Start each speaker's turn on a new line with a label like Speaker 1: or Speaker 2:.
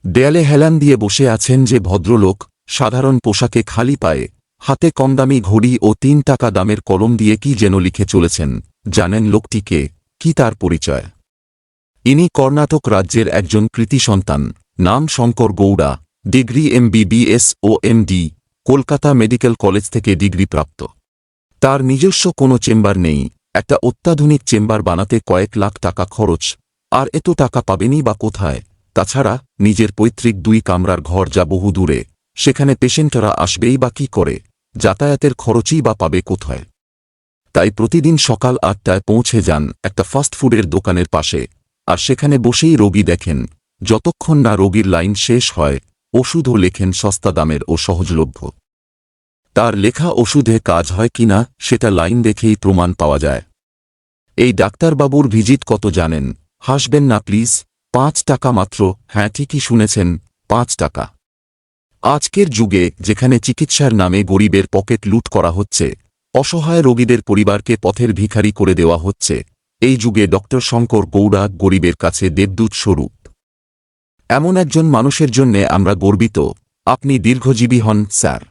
Speaker 1: দেয়ালে হেলান দিয়ে বসে আছেন যে ভদ্রলোক, সাধারণ পোশাকে খালি পায়ে, হাতে কমদামি ঘড়ি ও ৩ টাকা দামের কলম দিয়ে কি যেন লিখে চলেছেন। জানেন লোকটিকে? কি তার পরিচয়? ইনি কর্ণাটক রাজ্যের একজন কৃতি সন্তান, নাম শঙ্কর গৌড়া, ডিগ্রি MBBS ও MD, কলকাতা মেডিকেল কলেজ থেকে ডিগ্রিপ্রাপ্ত। তার নিজস্ব কোনো চেম্বার নেই, একটা অত্যাধুনিক চেম্বার বানাতে কয়েক লাখ টাকা খরচ, আর এত টাকা পাবেনই বা কোথায়? তাছাড়া নিজের পৈতৃক 2 কামরার ঘর যা বহু দূরে, সেখানে পেশেন্টরা আসবেই বা কি করে? যাতায়াতের খরচই বা পাবে কোথায়? তাই প্রতিদিন সকাল 8টায় পৌঁছে যান একটা ফাস্টফুডের দোকানের পাশে, আর সেখানে বসেই রোগী দেখেন, যতক্ষণ না রোগীর লাইন শেষ হয়। ওষুধও লেখেন সস্তা দামের ও সহজলভ্য। তার লেখা ওষুধে কাজ হয় কিনা সেটা লাইন দেখেই প্রমাণ পাওয়া যায়। এই ডাক্তারবাবুর ভিজিট কত জানেন? হাসবেন না প্লিজ, 5 টাকা মাত্র। হ্যাঁ, ঠিকই শুনেছেন, 5 টাকা। আজকের যুগে যেখানে চিকিৎসার নামে গরিবের পকেট লুট করা হচ্ছে, অসহায় রোগীদের পরিবারকে পথের ভিখারি করে দেওয়া হচ্ছে, এই যুগে ডক্টর শঙ্কর গৌড়া গরিবের কাছে দেবদূত স্বরূপ। এমন একজন মানুষের জন্যে আমরা গর্বিত। আপনি দীর্ঘজীবী হন স্যার।